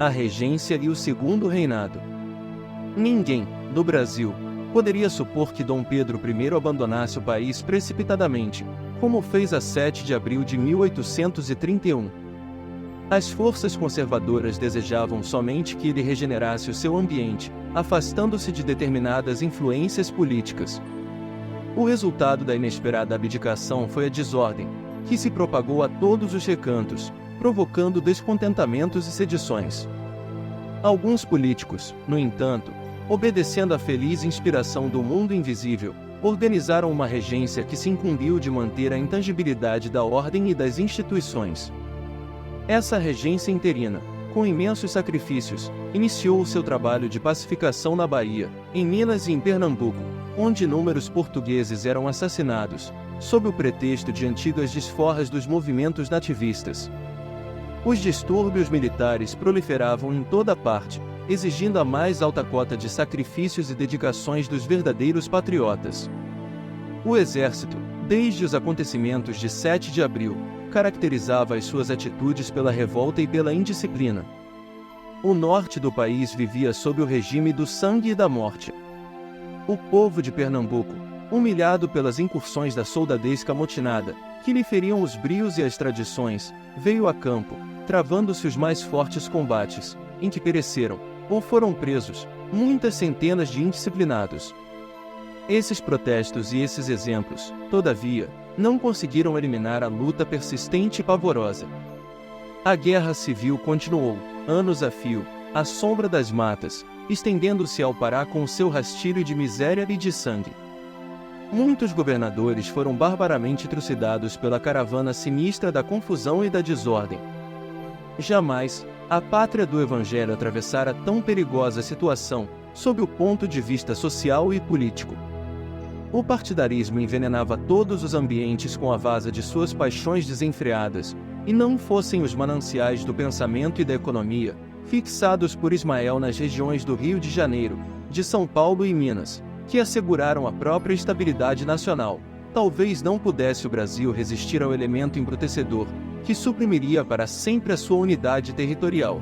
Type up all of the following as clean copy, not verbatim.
a regência e o segundo reinado. Ninguém, no Brasil, poderia supor que Dom Pedro I abandonasse o país precipitadamente, como fez a 7 de abril de 1831. As forças conservadoras desejavam somente que ele regenerasse o seu ambiente, afastando-se de determinadas influências políticas. O resultado da inesperada abdicação foi a desordem, que se propagou a todos os recantos, provocando descontentamentos e sedições. Alguns políticos, no entanto, obedecendo à feliz inspiração do mundo invisível, organizaram uma regência que se incumbiu de manter a intangibilidade da ordem e das instituições. Essa regência interina, com imensos sacrifícios, iniciou o seu trabalho de pacificação na Bahia, em Minas e em Pernambuco, onde inúmeros portugueses eram assassinados, sob o pretexto de antigas desforras dos movimentos nativistas. Os distúrbios militares proliferavam em toda parte, exigindo a mais alta cota de sacrifícios e dedicações dos verdadeiros patriotas. O exército, desde os acontecimentos de 7 de abril, caracterizava as suas atitudes pela revolta e pela indisciplina. O norte do país vivia sob o regime do sangue e da morte. O povo de Pernambuco, humilhado pelas incursões da soldadesca amotinada, que lhe feriam os brios e as tradições, veio a campo, travando-se os mais fortes combates, em que pereceram, ou foram presos, muitas centenas de indisciplinados. Esses protestos e esses exemplos, todavia, não conseguiram eliminar a luta persistente e pavorosa. A guerra civil continuou, anos a fio, à sombra das matas, estendendo-se ao Pará com o seu rastilho de miséria e de sangue. Muitos governadores foram barbaramente trucidados pela caravana sinistra da confusão e da desordem. Jamais, a pátria do Evangelho atravessara tão perigosa situação, sob o ponto de vista social e político. O partidarismo envenenava todos os ambientes com a vasa de suas paixões desenfreadas, e não fossem os mananciais do pensamento e da economia, fixados por Ismael nas regiões do Rio de Janeiro, de São Paulo e Minas, que asseguraram a própria estabilidade nacional, talvez não pudesse o Brasil resistir ao elemento embrutecedor, que suprimiria para sempre a sua unidade territorial.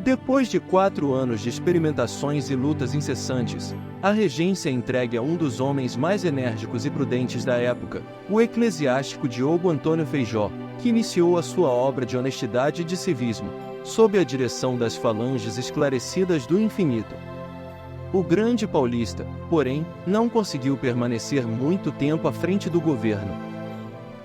Depois de 4 anos de experimentações e lutas incessantes, a regência entregue a um dos homens mais enérgicos e prudentes da época, o eclesiástico Diogo Antônio Feijó, que iniciou a sua obra de honestidade e de civismo, sob a direção das falanges esclarecidas do infinito. O grande paulista, porém, não conseguiu permanecer muito tempo à frente do governo.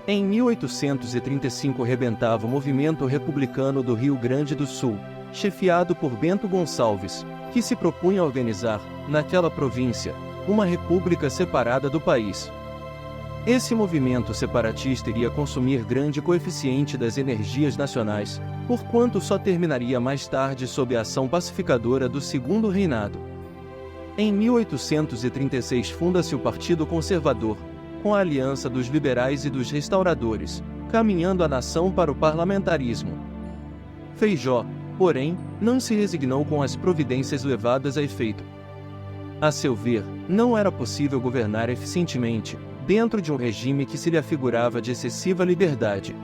Em 1835 rebentava o movimento republicano do Rio Grande do Sul, chefiado por Bento Gonçalves, que se propunha organizar, naquela província, uma república separada do país. Esse movimento separatista iria consumir grande coeficiente das energias nacionais, porquanto só terminaria mais tarde sob a ação pacificadora do Segundo Reinado. Em 1836 funda-se o Partido Conservador, com a aliança dos liberais e dos restauradores, caminhando a nação para o parlamentarismo. Feijó, porém, não se resignou com as providências levadas a efeito. A seu ver, não era possível governar eficientemente, dentro de um regime que se lhe afigurava de excessiva liberdade.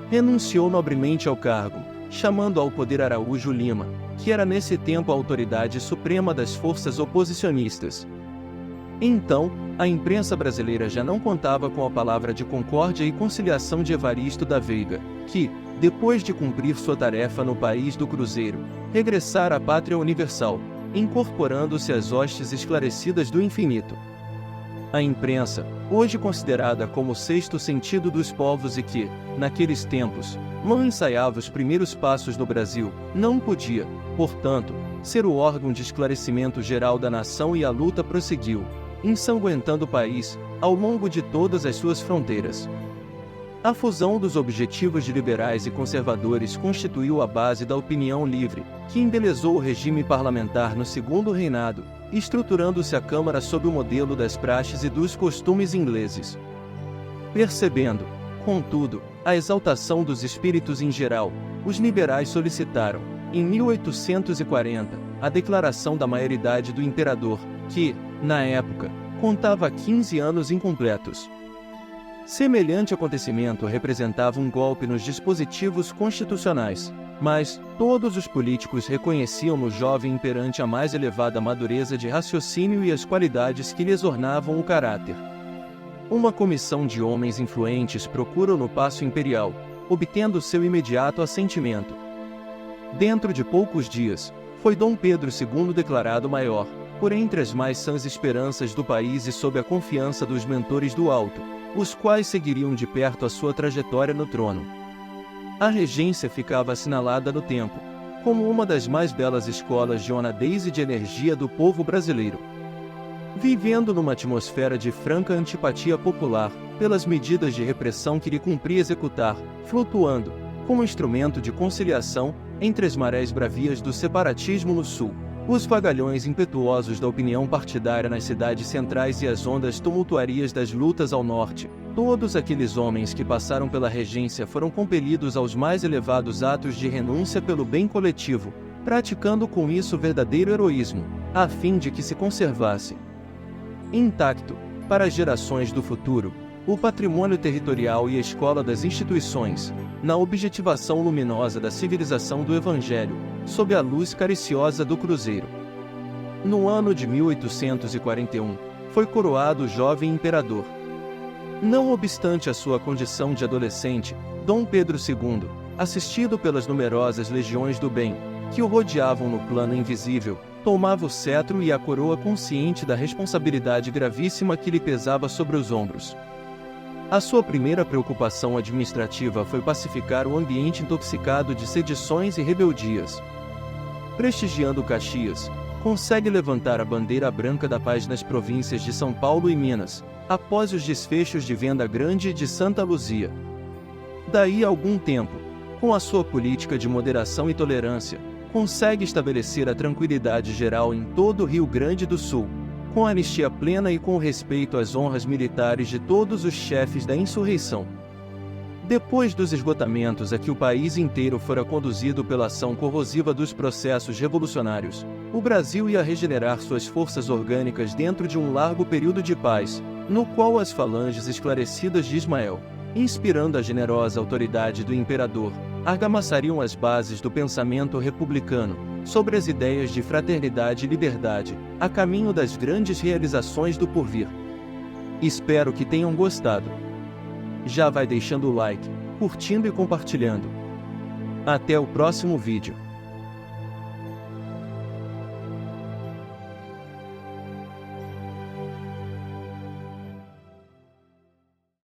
Renunciou nobremente ao cargo, chamando ao poder Araújo Lima, que era nesse tempo a autoridade suprema das forças oposicionistas. Então, a imprensa brasileira já não contava com a palavra de concórdia e conciliação de Evaristo da Veiga, que, depois de cumprir sua tarefa no país do Cruzeiro, regressara à pátria universal, incorporando-se às hostes esclarecidas do infinito. A imprensa, hoje considerada como o sexto sentido dos povos e que, naqueles tempos, mal ensaiava os primeiros passos no Brasil, não podia, portanto, ser o órgão de esclarecimento geral da nação, e a luta prosseguiu, ensanguentando o país, ao longo de todas as suas fronteiras. A fusão dos objetivos de liberais e conservadores constituiu a base da opinião livre, que embelezou o regime parlamentar no Segundo Reinado, estruturando-se a Câmara sob o modelo das praxes e dos costumes ingleses. Percebendo, contudo, a exaltação dos espíritos em geral, os liberais solicitaram, em 1840, a declaração da maioridade do imperador, que, na época, contava 15 anos incompletos. Semelhante acontecimento representava um golpe nos dispositivos constitucionais, mas todos os políticos reconheciam no jovem imperante a mais elevada madureza de raciocínio e as qualidades que lhes ornavam o caráter. Uma comissão de homens influentes procura no Paço Imperial, obtendo seu imediato assentimento. Dentro de poucos dias, foi Dom Pedro II declarado maior, por entre as mais sãs esperanças do país e sob a confiança dos mentores do alto, os quais seguiriam de perto a sua trajetória no trono. A regência ficava assinalada no tempo, como uma das mais belas escolas de honradez e de energia do povo brasileiro. Vivendo numa atmosfera de franca antipatia popular, pelas medidas de repressão que lhe cumpria executar, flutuando, como instrumento de conciliação, entre as marés bravias do separatismo no sul, os vagalhões impetuosos da opinião partidária nas cidades centrais e as ondas tumultuárias das lutas ao norte, todos aqueles homens que passaram pela regência foram compelidos aos mais elevados atos de renúncia pelo bem coletivo, praticando com isso verdadeiro heroísmo, a fim de que se conservasse intacto, para as gerações do futuro, o patrimônio territorial e a escola das instituições, na objetivação luminosa da civilização do Evangelho, sob a luz cariciosa do Cruzeiro. No ano de 1841, foi coroado o jovem imperador. Não obstante a sua condição de adolescente, Dom Pedro II, assistido pelas numerosas legiões do bem, que o rodeavam no plano invisível, tomava o cetro e a coroa consciente da responsabilidade gravíssima que lhe pesava sobre os ombros. A sua primeira preocupação administrativa foi pacificar o ambiente intoxicado de sedições e rebeldias. Prestigiando Caxias, consegue levantar a bandeira branca da paz nas províncias de São Paulo e Minas, após os desfechos de Venda Grande e de Santa Luzia. Daí a algum tempo, com a sua política de moderação e tolerância, consegue estabelecer a tranquilidade geral em todo o Rio Grande do Sul, com anistia plena e com respeito às honras militares de todos os chefes da insurreição. Depois dos esgotamentos a que o país inteiro fora conduzido pela ação corrosiva dos processos revolucionários, o Brasil ia regenerar suas forças orgânicas dentro de um largo período de paz, no qual as falanges esclarecidas de Ismael, inspirando a generosa autoridade do imperador, argamassariam as bases do pensamento republicano, sobre as ideias de fraternidade e liberdade, a caminho das grandes realizações do porvir. Espero que tenham gostado. Já vai deixando o like, curtindo e compartilhando. Até o próximo vídeo.